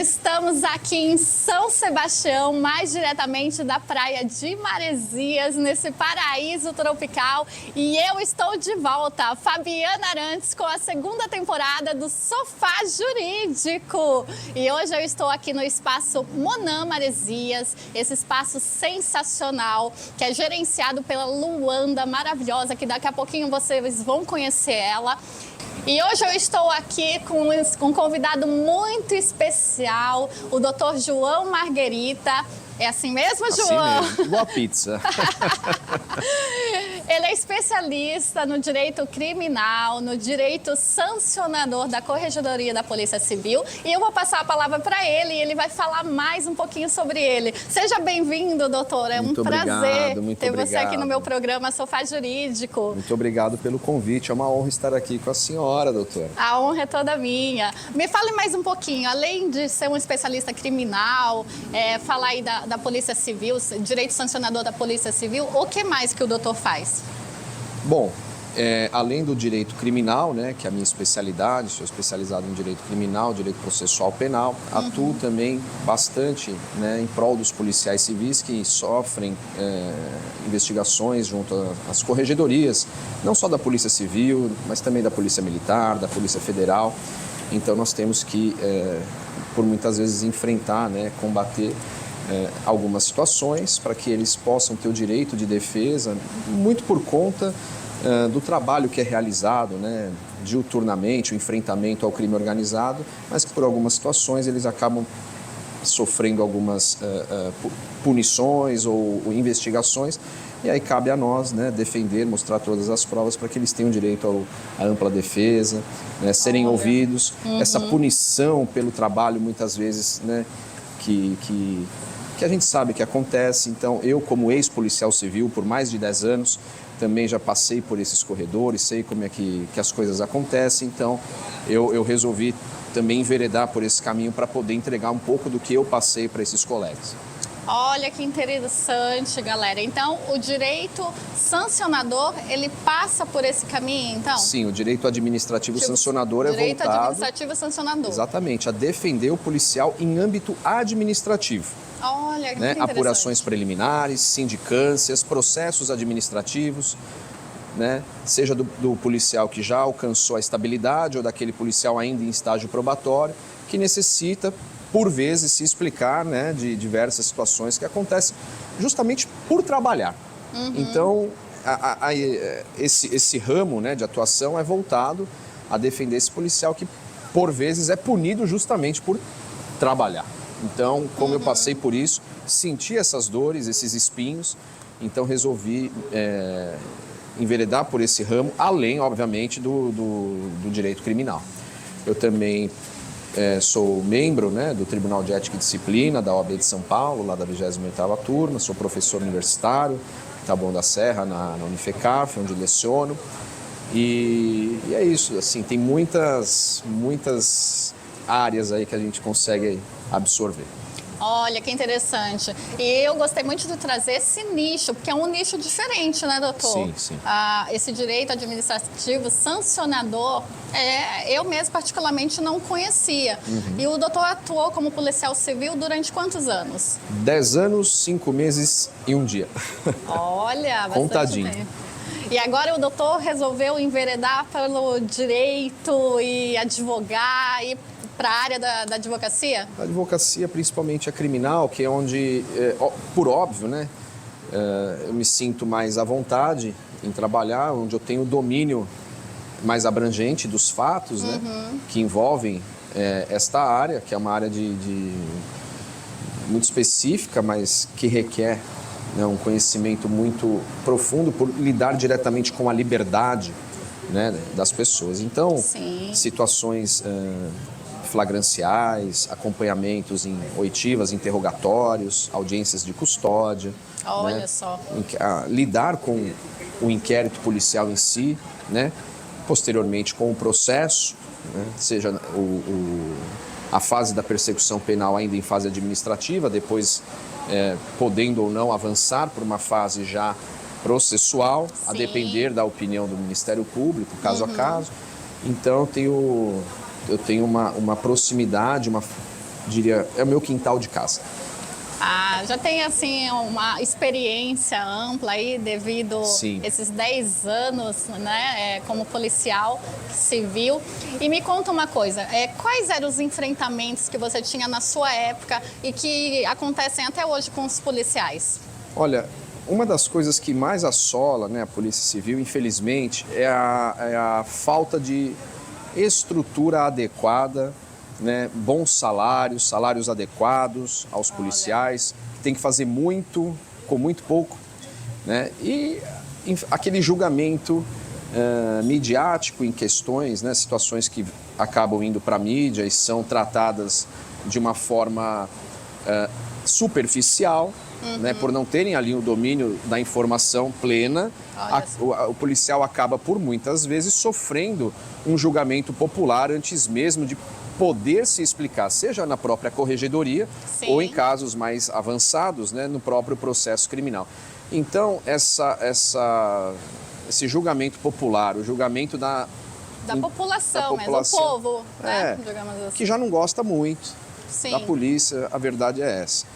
Estamos aqui em São Sebastião, mais diretamente da praia de Maresias, nesse paraíso tropical. E eu estou de volta, Fabiana Arantes, com a segunda temporada do Sofá Jurídico. E hoje eu estou aqui no espaço Monan Maresias, esse espaço sensacional, que é gerenciado pela Luanda, maravilhosa, que daqui a pouquinho vocês vão conhecer ela. E hoje eu estou aqui com um convidado muito especial, o Dr. João Marguerita. É assim mesmo, João? Assim mesmo, igual a pizza. Ele é especialista no direito criminal, no direito sancionador da Corregedoria da Polícia Civil. E eu vou passar a palavra para ele e ele vai falar mais um pouquinho sobre ele. Seja bem-vindo, doutor. É muito um prazer ter obrigado. você aqui no meu programa Sofá Jurídico. Muito obrigado pelo convite. É uma honra estar aqui com a senhora, doutora. A honra é toda minha. Me fale mais um pouquinho, além de ser um especialista criminal, falar aí da Polícia Civil, direito sancionador da Polícia Civil, o que mais que o doutor faz? Bom, além do direito criminal, né, que é a minha especialidade, sou especializado em direito criminal, direito processual penal, atuo também bastante, né, em prol dos policiais civis que sofrem investigações junto às corregedorias, não só da Polícia Civil, mas também da Polícia Militar, da Polícia Federal. Então nós temos que, por muitas vezes, enfrentar, né, combater algumas situações para que eles possam ter o direito de defesa, muito por conta do trabalho que é realizado, né, diuturnamente, o enfrentamento ao crime organizado, mas que por algumas situações eles acabam sofrendo algumas punições ou investigações, e aí cabe a nós, né, defender, mostrar todas as provas para que eles tenham direito à ampla defesa, né, serem ouvidos. Essa punição pelo trabalho, muitas vezes, né, que a gente sabe que acontece. Então, eu, como ex-policial civil, por mais de 10 anos, também já passei por esses corredores, sei como é que as coisas acontecem. Então, eu resolvi também enveredar por esse caminho para poder entregar um pouco do que eu passei para esses colegas. Olha que interessante, galera. Então, o direito sancionador, ele passa por esse caminho, então? Sim, o direito administrativo sancionador é voltado... Direito administrativo sancionador. Exatamente, a defender o policial em âmbito administrativo. Olha, que né? interessante. Apurações preliminares, sindicâncias, processos administrativos, né? Seja do policial que já alcançou a estabilidade ou daquele policial ainda em estágio probatório, que necessita, por vezes, se explicar, né, de diversas situações que acontecem justamente por trabalhar. Então, esse ramo, né, de atuação é voltado a defender esse policial que, por vezes, é punido justamente por trabalhar. Então, como eu passei por isso, senti essas dores, esses espinhos, então resolvi enveredar por esse ramo, além, obviamente, do direito criminal. Eu também sou membro, né, do Tribunal de Ética e Disciplina da OAB de São Paulo, lá da 28ª turma, sou professor universitário em Taboão da Serra, na Unifecaf, onde leciono. E é isso, assim, tem muitas áreas aí que a gente consegue absorver. Olha, que interessante. E eu gostei muito de trazer esse nicho, porque é um nicho diferente, né, doutor? Sim, sim. Esse direito administrativo sancionador, eu mesmo particularmente não conhecia. E o doutor atuou como policial civil durante quantos anos? 10 anos, 5 meses e 1 dia. Olha, bastante Contadinho. tempo. E agora o doutor resolveu enveredar pelo direito e advogar e para a área da advocacia? A advocacia, principalmente a criminal, que é onde, por óbvio, né, eu me sinto mais à vontade em trabalhar, onde eu tenho domínio mais abrangente dos fatos, né, que envolvem esta área, que é uma área muito específica, mas que requer, né, um conhecimento muito profundo por lidar diretamente com a liberdade, né, das pessoas. Então, situações flagranciais, acompanhamentos em oitivas, interrogatórios, audiências de custódia. Olha, né? só. Lidar com o inquérito policial em si, né? Posteriormente com o processo, né? Seja a fase da persecução penal ainda em fase administrativa, depois podendo ou não avançar por uma fase já processual, a depender da opinião do Ministério Público, caso a caso. Então, eu tenho uma proximidade, uma diria, é o meu quintal de casa. Já tem, assim, uma experiência ampla aí devido Sim. esses 10 anos, né, como policial civil. E me conta uma coisa, quais eram os enfrentamentos que você tinha na sua época e que acontecem até hoje com os policiais? Olha, uma das coisas que mais assola, né, a Polícia Civil, infelizmente, é a falta de estrutura adequada, né, bons salários, salários adequados aos policiais, que tem que fazer muito com muito pouco, né, e aquele julgamento midiático em questões, né, situações que acabam indo para a mídia e são tratadas de uma forma superficial, né, por não terem ali o domínio da informação plena, o policial acaba por muitas vezes sofrendo um julgamento popular antes mesmo de poder se explicar, seja na própria corregedoria Sim. ou em casos mais avançados, né, no próprio processo criminal. Então, esse julgamento popular, o julgamento da população mesmo, do povo, né, digamos assim. Que já não gosta muito Sim. da polícia, a verdade é essa.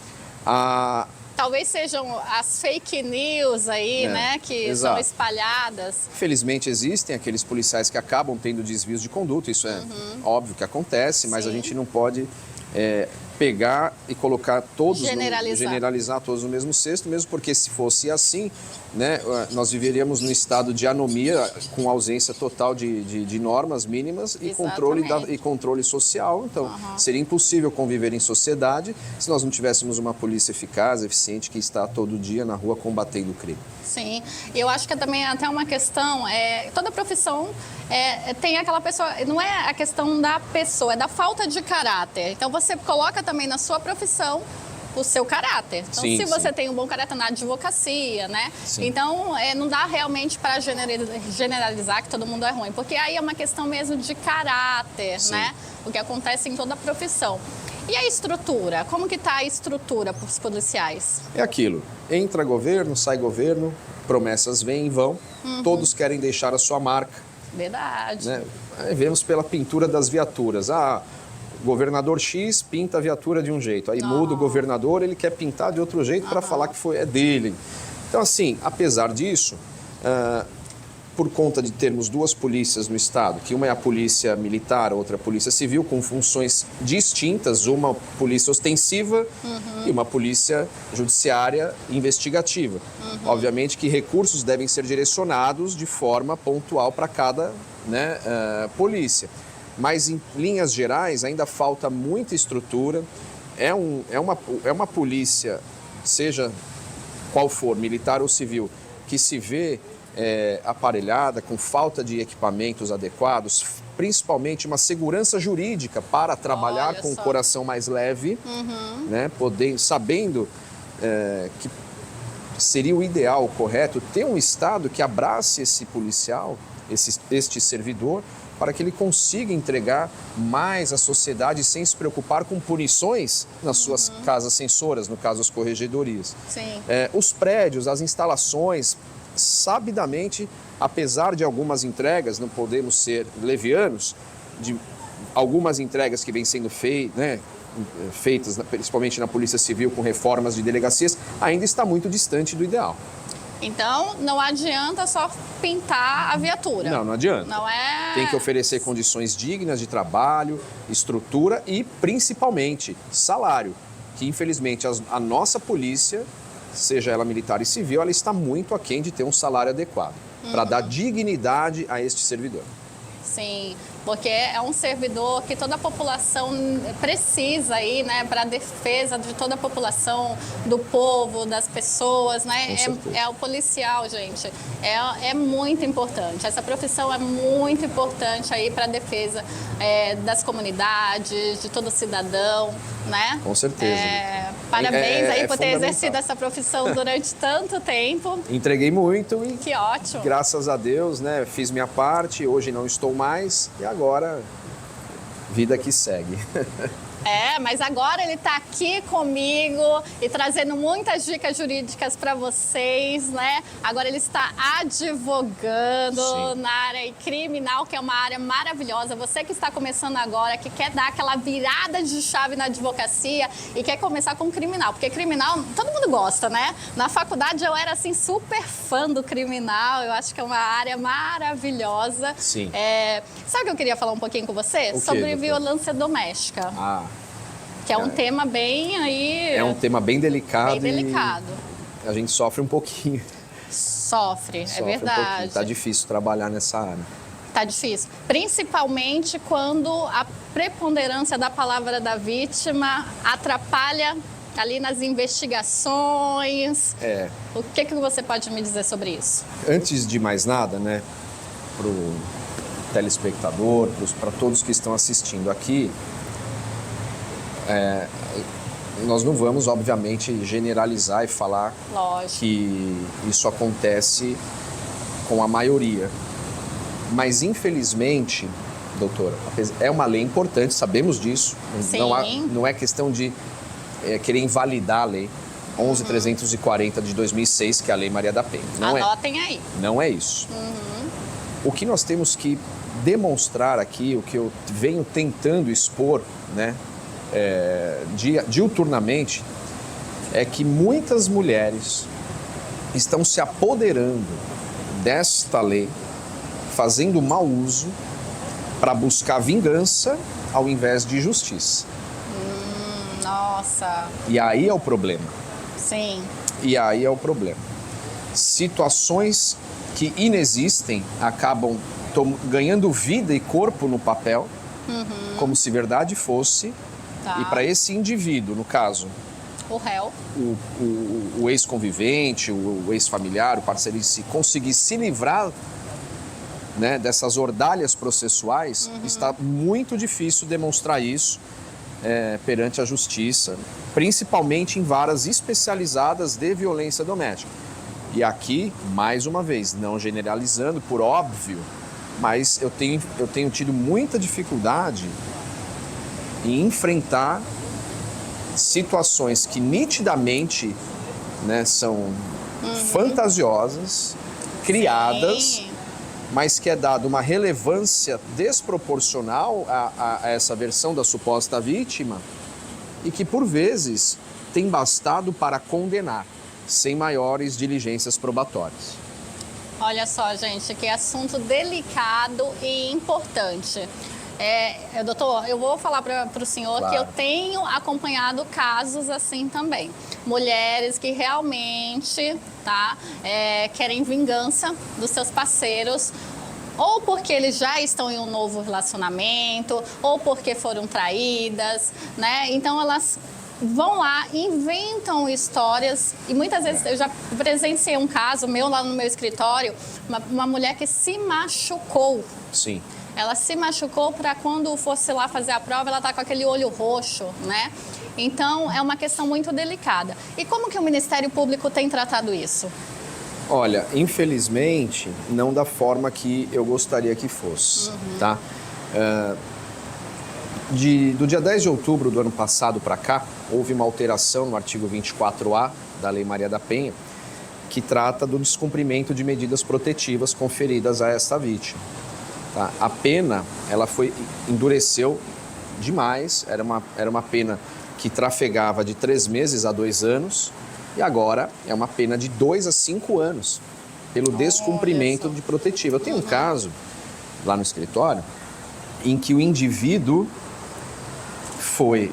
Talvez sejam as fake news aí, né, que exato. são espalhadas. Felizmente existem aqueles policiais que acabam tendo desvios de conduta, isso é óbvio que acontece, mas Sim. a gente não pode pegar e colocar todos, generalizar todos no mesmo cesto, mesmo porque se fosse assim, né, nós viveríamos num estado de anomia, com ausência total de normas mínimas e controle social. Então, seria impossível conviver em sociedade se nós não tivéssemos uma polícia eficaz, eficiente, que está todo dia na rua combatendo o crime. Sim, eu acho que também é até uma questão, toda profissão tem aquela pessoa, não é a questão da pessoa, é da falta de caráter. Então você coloca também na sua profissão o seu caráter. Então, sim, se você sim. tem um bom caráter na advocacia, né? Sim. Então, não dá realmente para generalizar que todo mundo é ruim, porque aí é uma questão mesmo de caráter, Sim. né? O que acontece em toda a profissão. E a estrutura? Como que está a estrutura para os policiais? É aquilo, entra governo, sai governo, promessas vêm e vão, todos querem deixar a sua marca. Verdade. Né? Aí vemos pela pintura das viaturas. Governador X pinta a viatura de um jeito, aí muda o governador, ele quer pintar de outro jeito para falar que é dele. Então, assim, apesar disso, por conta de termos duas polícias no estado, que uma é a polícia militar, outra a polícia civil, com funções distintas, uma polícia ostensiva e uma polícia judiciária investigativa. Obviamente que recursos devem ser direcionados de forma pontual para cada, né, polícia. Mas, em linhas gerais, ainda falta muita estrutura. É uma polícia, seja qual for, militar ou civil, que se vê aparelhada, com falta de equipamentos adequados, principalmente uma segurança jurídica para trabalhar com o coração mais leve, né, sabendo que seria o ideal, o correto, ter um Estado que abrace esse policial, este servidor, para que ele consiga entregar mais à sociedade sem se preocupar com punições nas suas casas censoras, no caso as corregedorias. Sim. Os prédios, as instalações, sabidamente, apesar de algumas entregas, não podemos ser levianos, de algumas entregas que vêm sendo feitas, principalmente na Polícia Civil, com reformas de delegacias, ainda está muito distante do ideal. Então, não adianta só pintar a viatura. Não adianta. Não é... Tem que oferecer condições dignas de trabalho, estrutura e, principalmente, salário. Que, infelizmente, a nossa polícia, seja ela militar e civil, ela está muito aquém de ter um salário adequado para dar dignidade a este servidor. Sim, porque é um servidor que toda a população precisa aí, né, para a defesa de toda a população, do povo, das pessoas, né? É o policial, gente. É muito importante. Essa profissão é muito importante aí para a defesa das comunidades, de todo cidadão, né? Com certeza. Parabéns aí por ter exercido essa profissão durante tanto tempo. Entreguei muito e... Que ótimo. Graças a Deus, né? Fiz minha parte, hoje não estou mais e agora vida que segue. Mas agora ele está aqui comigo e trazendo muitas dicas jurídicas para vocês, né? Agora ele está advogando Sim. na área criminal, que é uma área maravilhosa. Você que está começando agora, que quer dar aquela virada de chave na advocacia e quer começar com criminal, porque criminal todo mundo gosta, né? Na faculdade eu era assim super fã do criminal, eu acho que é uma área maravilhosa. Sim. Sabe o que eu queria falar um pouquinho com você? O quê, Sobre doutora? violência doméstica. Que é um tema bem aí... É um tema bem delicado. Bem delicado. E a gente sofre um pouquinho. Sofre, é Um verdade. pouquinho. Tá difícil trabalhar nessa área. Tá difícil. Principalmente quando a preponderância da palavra da vítima atrapalha ali nas investigações. O que você pode me dizer sobre isso? Antes de mais nada, né, pro telespectador, para todos que estão assistindo aqui, nós não vamos, obviamente, generalizar e falar Lógico. que isso acontece com a maioria. Mas, infelizmente, doutora, é uma lei importante, sabemos disso. Sim. Não é questão de querer invalidar a lei 11.340 de 2006, que é a Lei Maria da Penha. Anotem aí. Não é isso. O que nós temos que demonstrar aqui, o que eu venho tentando expor, né, diuturnamente, é que muitas mulheres estão se apoderando desta lei, fazendo mau uso para buscar vingança ao invés de justiça. Nossa. E aí é o problema. Sim. E aí é o problema. Situações que inexistem acabam ganhando vida e corpo no papel, como se verdade fosse. Tá. E para esse indivíduo, no caso, O réu. o ex-convivente, o ex-familiar, o parceiro em si, conseguir se livrar, né, dessas ordalhas processuais, está muito difícil demonstrar isso perante a justiça, principalmente em varas especializadas de violência doméstica. E aqui, mais uma vez, não generalizando, por óbvio, mas eu tenho tido muita dificuldade em enfrentar situações que nitidamente, né, são fantasiosas, criadas, Sim. mas que é dada uma relevância desproporcional a essa versão da suposta vítima e que, por vezes, tem bastado para condenar, sem maiores diligências probatórias. Olha só, gente, que assunto delicado e importante. Doutor, eu vou falar para o senhor Claro. que eu tenho acompanhado casos assim também. Mulheres que realmente querem vingança dos seus parceiros, ou porque eles já estão em um novo relacionamento, ou porque foram traídas, né? Então elas vão lá, inventam histórias e muitas vezes eu já presenciei um caso meu lá no meu escritório, uma mulher que se machucou. Sim. Ela se machucou para quando fosse lá fazer a prova, ela tá com aquele olho roxo, né? Então, é uma questão muito delicada. E como que o Ministério Público tem tratado isso? Olha, infelizmente, não da forma que eu gostaria que fosse, tá? Do dia 10 de outubro do ano passado para cá, houve uma alteração no artigo 24A da Lei Maria da Penha, que trata do descumprimento de medidas protetivas conferidas a esta vítima. Tá? A pena, ela endureceu demais, era uma pena que trafegava de 3 meses a 2 anos, e agora é uma pena de 2 a 5 anos, pelo descumprimento de protetiva. Eu tenho um caso lá no escritório, em que o indivíduo foi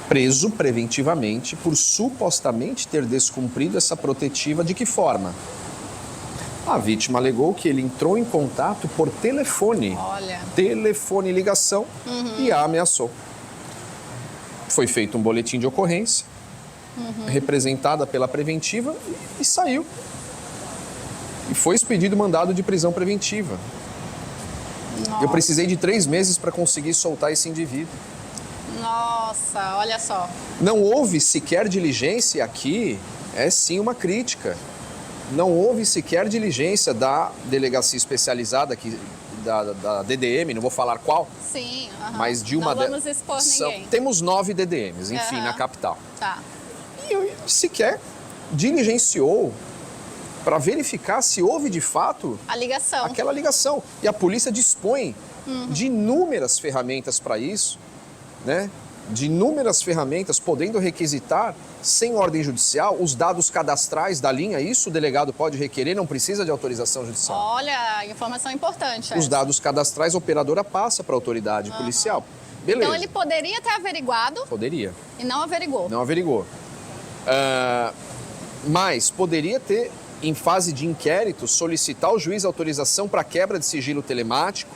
preso preventivamente por supostamente ter descumprido essa protetiva. De que forma? A vítima alegou que ele entrou em contato por telefone. Olha. Telefone, ligação, e a ameaçou. Foi feito um boletim de ocorrência, representada pela preventiva, e saiu. E foi expedido mandado de prisão preventiva. Nossa. Eu precisei de 3 meses para conseguir soltar esse indivíduo. Nossa, olha só. Não houve sequer diligência aqui, é sim uma crítica. Não houve sequer diligência da delegacia especializada aqui da DDM, não vou falar qual, Sim, mas de uma não vamos expor ninguém. Temos 9 DDMs, enfim, na capital. Tá. E sequer diligenciou para verificar se houve de fato A ligação. aquela ligação. E a polícia dispõe de inúmeras ferramentas para isso, né? De inúmeras ferramentas, podendo requisitar, sem ordem judicial, os dados cadastrais da linha. Isso o delegado pode requerer, não precisa de autorização judicial. Olha, informação importante. Os dados cadastrais, a operadora passa para a autoridade policial. Beleza. Então ele poderia ter averiguado Poderia. e não averigou. Não averigou. Mas poderia ter, em fase de inquérito, solicitar ao juiz autorização para quebra de sigilo telemático.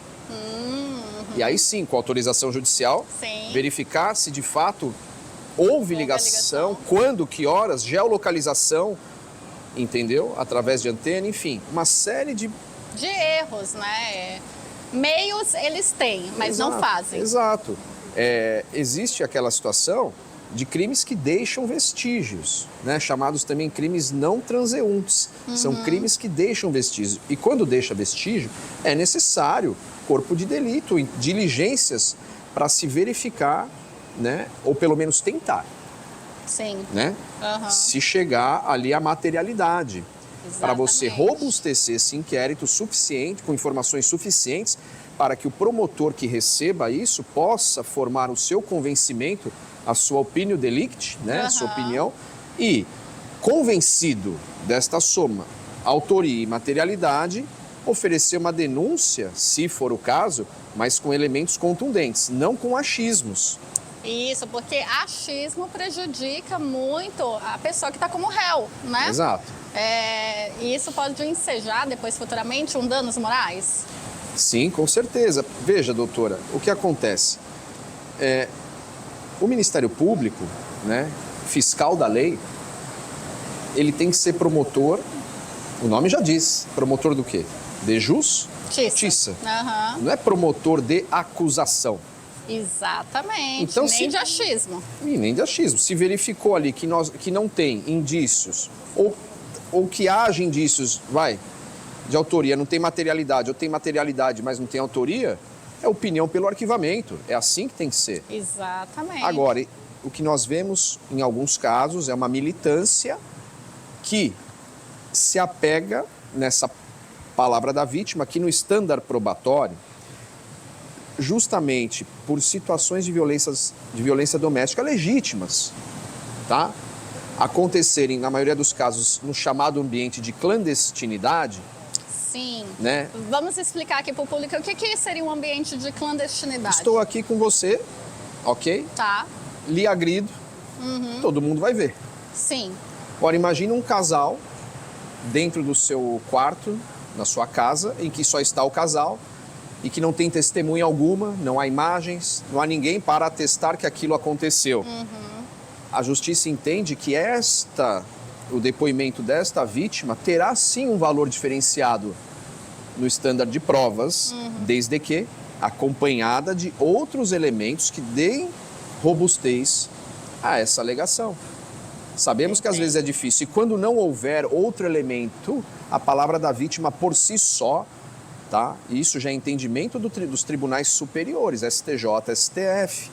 E aí sim, com autorização judicial, Sim. verificar se de fato houve ligação, quando, que horas, geolocalização, entendeu? Através de antena, enfim, uma série de erros, né? Meios eles têm, mas não fazem. Exato. Existe aquela situação de crimes que deixam vestígios, né? Chamados também crimes não transeuntes. São crimes que deixam vestígios. E quando deixa vestígio, é necessário corpo de delito, diligências para se verificar, né? Ou pelo menos tentar, Sim. né? Se chegar ali à materialidade. Para você robustecer esse inquérito suficiente, com informações suficientes, para que o promotor que receba isso possa formar o seu convencimento, a sua opinião delicti, né? A sua opinião, e convencido desta soma, autoria e materialidade, oferecer uma denúncia, se for o caso, mas com elementos contundentes, não com achismos. Isso, porque achismo prejudica muito a pessoa que está como réu, né? Exato. E isso pode ensejar depois, futuramente, um danos morais? Sim, com certeza. Veja, doutora, o que acontece? O Ministério Público, né, fiscal da lei, ele tem que ser promotor, o nome já diz, promotor do quê? De justiça. Não é promotor de acusação. Exatamente, Então, nem de achismo. E nem de achismo. Se verificou ali que não tem indícios, ou que haja indícios, de autoria, não tem materialidade, ou tem materialidade, mas não tem autoria, é opinião pelo arquivamento. É assim que tem que ser. Exatamente. Agora, o que nós vemos em alguns casos é uma militância que se apega nessa palavra da vítima, que no estándar probatório, justamente por situações de violência doméstica legítimas, tá? Acontecerem, na maioria dos casos, no chamado ambiente de clandestinidade. Sim. Né? Vamos explicar aqui para o público o que seria um ambiente de clandestinidade. Estou aqui com você, ok? Tá. Lhe agrido, todo mundo vai ver. Sim. Agora, imagina um casal dentro do seu quarto, na sua casa, em que só está o casal e que não tem testemunha alguma, não há imagens, não há ninguém para atestar que aquilo aconteceu. A justiça entende que o depoimento desta vítima terá sim um valor diferenciado no estándar de provas, desde que acompanhada de outros elementos que deem robustez a essa alegação. Sabemos que às vezes é difícil. E quando não houver outro elemento, a palavra da vítima por si só, tá? Isso já é entendimento dos tribunais superiores, STJ, STF.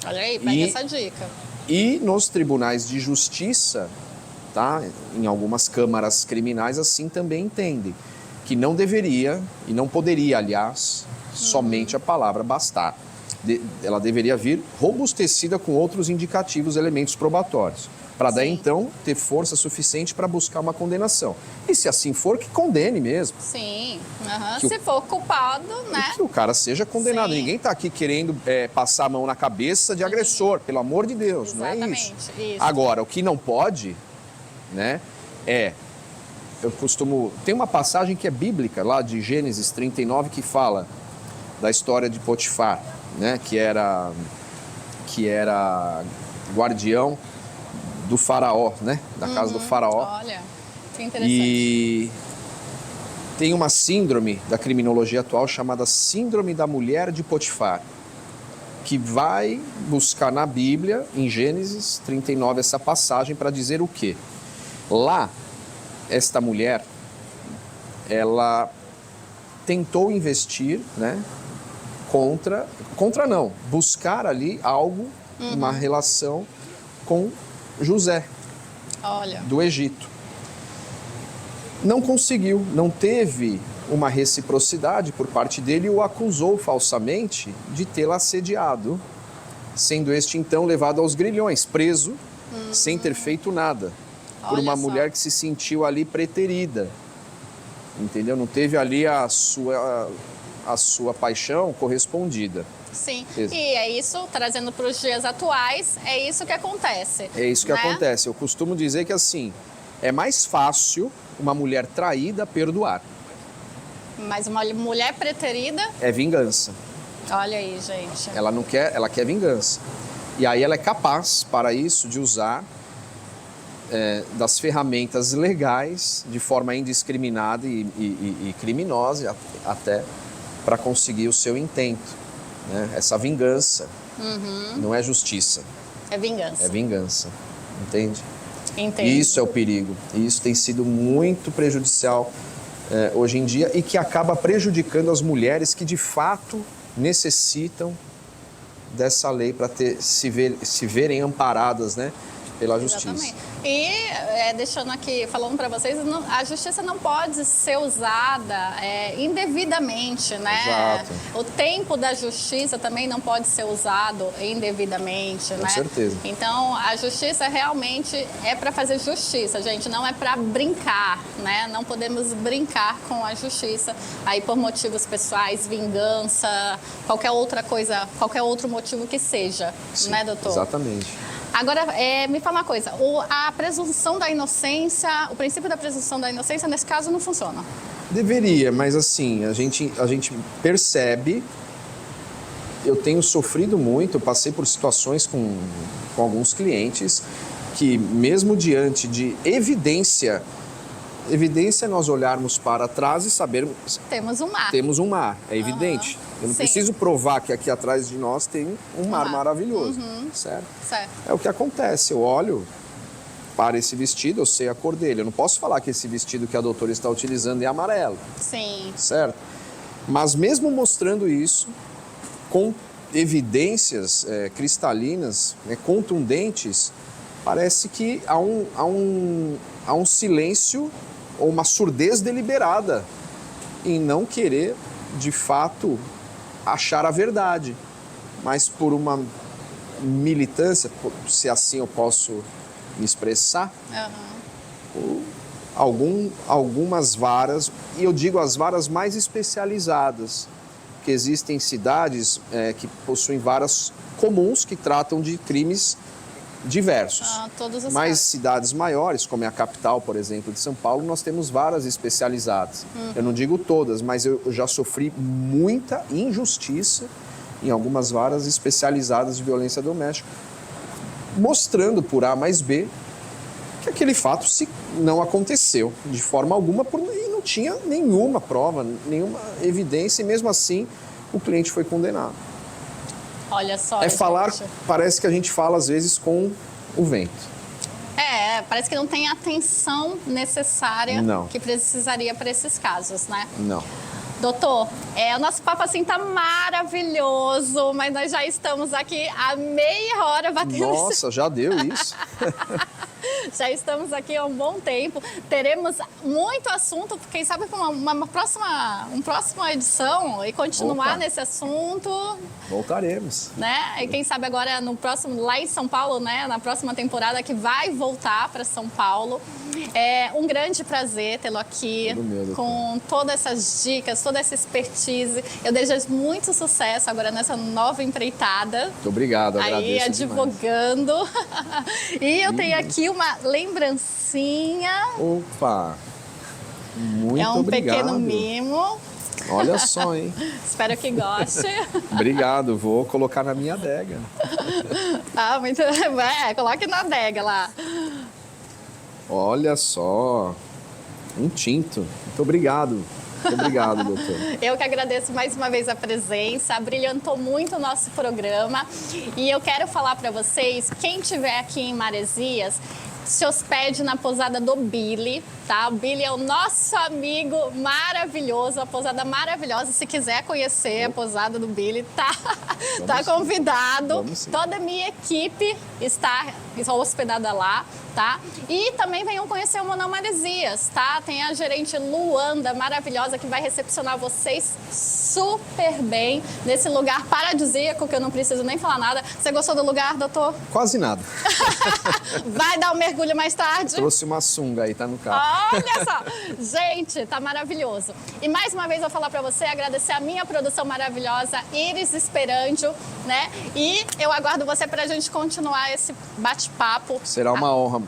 Olha aí, pega essa dica. E nos tribunais de justiça, tá? Em algumas câmaras criminais assim também entendem que não deveria e não poderia, aliás, somente a palavra bastar. Ela deveria vir robustecida com outros indicativos, elementos probatórios, para daí então ter força suficiente para buscar uma condenação. E se assim for, que condene mesmo. Sim, se for culpado, né? E que o cara seja condenado. Sim. Ninguém está aqui querendo passar a mão na cabeça de agressor, pelo amor de Deus, Exatamente, não é isso. isso. Agora, o que não pode, né, tem uma passagem que é bíblica, lá de Gênesis 39, que fala da história de Potifar, né, que era guardião do faraó, né, da casa do faraó. Olha, que interessante. E tem uma síndrome da criminologia atual chamada síndrome da mulher de Potifar, que vai buscar na Bíblia, em Gênesis 39, essa passagem para dizer o quê? Lá, esta mulher, ela tentou investir, né, contra não, buscar ali algo, uma relação com José, Olha. do Egito. Não conseguiu, não teve uma reciprocidade por parte dele e o acusou falsamente de tê-la assediado, sendo este então levado aos grilhões, preso, sem ter feito nada, por Olha uma só. mulher que se sentiu ali preterida, entendeu? Não teve ali a sua paixão correspondida. Sim, Isso. e é isso, trazendo para os dias atuais, é isso que acontece. É isso que né? acontece. Eu costumo dizer que assim, é mais fácil uma mulher traída perdoar. Mas uma mulher preterida, É vingança. olha aí, gente. Ela não quer, ela quer vingança. E aí ela é capaz, para isso, de usar das ferramentas legais, de forma indiscriminada e criminosa até, para conseguir o seu intento. Né? Essa vingança não é justiça, É vingança. é vingança. Entende? Entendo. E isso é o perigo. E isso tem sido muito prejudicial hoje em dia e que acaba prejudicando as mulheres que de fato necessitam dessa lei para se verem amparadas, né, pela justiça. Exatamente. E deixando aqui, falando para vocês, a justiça não pode ser usada indevidamente, né? Exato. O tempo da justiça também não pode ser usado indevidamente, né? Com certeza. Então, a justiça realmente é para fazer justiça, gente, não é para brincar, né? Não podemos brincar com a justiça aí por motivos pessoais, vingança, qualquer outra coisa, qualquer outro motivo que seja, Sim, né, doutor? Exatamente. Agora, me fala uma coisa, a presunção da inocência, o princípio da presunção da inocência, nesse caso, não funciona. Deveria, mas assim, a gente percebe, eu tenho sofrido muito, eu passei por situações com alguns clientes que mesmo diante de evidência é nós olharmos para trás e sabermos Temos um mar. temos um mar, é evidente. Eu não Sim. preciso provar que aqui atrás de nós tem um mar mar. maravilhoso, certo? Certo. É o que acontece, eu olho para esse vestido, eu sei a cor dele. Eu não posso falar que esse vestido que a doutora está utilizando é amarelo, Sim. certo? Mas mesmo mostrando isso, com evidências cristalinas, né, contundentes, parece que há um silêncio ou uma surdez deliberada em não querer, de fato, achar a verdade. Mas por uma militância, se assim eu posso me expressar, algumas varas, e eu digo as varas mais especializadas, que existem cidades que possuem varas comuns que tratam de crimes diversos. Todos os Mas casos. cidades maiores, como é a capital, por exemplo, de São Paulo, nós temos varas especializadas. Eu não digo todas, mas eu já sofri muita injustiça em algumas varas especializadas de violência doméstica, mostrando por A mais B que aquele fato não aconteceu de forma alguma e não tinha nenhuma prova, nenhuma evidência, e mesmo assim o cliente foi condenado. Olha só, gente. Parece que a gente fala às vezes com o vento. Parece que não tem a atenção necessária Não. que precisaria para esses casos, né? Não. Doutor, o nosso papo assim tá maravilhoso, mas nós já estamos aqui há meia hora batendo Nossa, já deu isso. Já estamos aqui há um bom tempo. Teremos muito assunto, quem sabe para uma próxima edição e continuar Opa. nesse assunto, Voltaremos. né? E quem sabe agora no próximo, lá em São Paulo, né? Na próxima temporada que vai voltar para São Paulo. É um grande prazer tê-lo aqui, Todo meu, doutor. com todas essas dicas, toda essa expertise. Eu desejo muito sucesso agora nessa nova empreitada. Muito obrigado, Aí, agradeço demais. advogando. E eu tenho aqui uma lembrancinha. Opa! Muito É um obrigado. pequeno mimo. Olha só, hein? Espero que goste. Obrigado, vou colocar na minha adega. Muito. Coloque na adega lá. Olha só, um tinto. Muito obrigado. Muito obrigado, doutor. Eu que agradeço mais uma vez a presença, brilhantou muito o nosso programa. E eu quero falar para vocês, quem estiver aqui em Maresias, se hospede na pousada do Billy, tá? O Billy é o nosso amigo maravilhoso, a pousada maravilhosa. Se quiser conhecer a pousada do Billy, tá convidado. Toda a minha equipe está hospedada lá, tá? E também venham conhecer o Monão Maresias, tá? Tem a gerente Luanda, maravilhosa, que vai recepcionar vocês super bem nesse lugar paradisíaco, que eu não preciso nem falar nada. Você gostou do lugar, doutor? Quase nada. Vai dar um mergulho mais tarde? Trouxe uma sunga aí, tá no carro. Olha só! Gente, tá maravilhoso. E mais uma vez eu vou falar pra você, agradecer a minha produção maravilhosa, Iris Esperandio, né? E eu aguardo você pra gente continuar esse bate-papo. Será uma honra.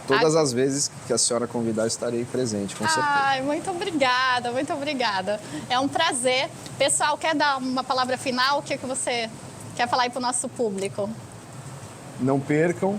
Todas as vezes que a senhora convidar, estarei presente, com certeza. Ai, muito obrigada, muito obrigada. É um prazer. Pessoal, quer dar uma palavra final? O que você quer falar aí pro nosso público? Não percam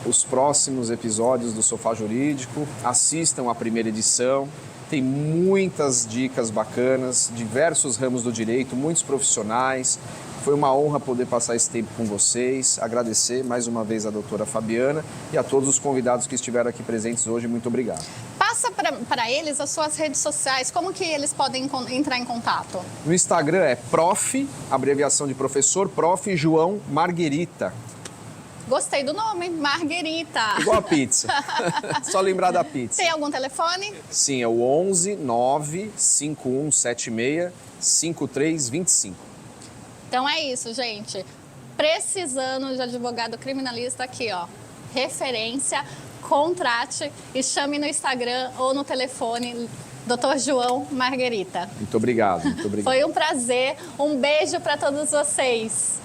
os próximos episódios do Sofá Jurídico, assistam a primeira edição, tem muitas dicas bacanas, diversos ramos do direito, muitos profissionais. Foi uma honra poder passar esse tempo com vocês, agradecer mais uma vez a doutora Fabiana e a todos os convidados que estiveram aqui presentes hoje, muito obrigado. Passa para eles as suas redes sociais, como que eles podem entrar em contato? No Instagram é prof, abreviação de professor, prof. João Marguerita. Gostei do nome, Marguerita. Igual a pizza. Só lembrar da pizza. Tem algum telefone? Sim, é o 11 95176 5325. Então é isso, gente. Precisando de advogado criminalista aqui, ó. Referência, contrate e chame no Instagram ou no telefone Dr. João Marguerita. Muito obrigado, muito obrigado. Foi um prazer. Um beijo para todos vocês.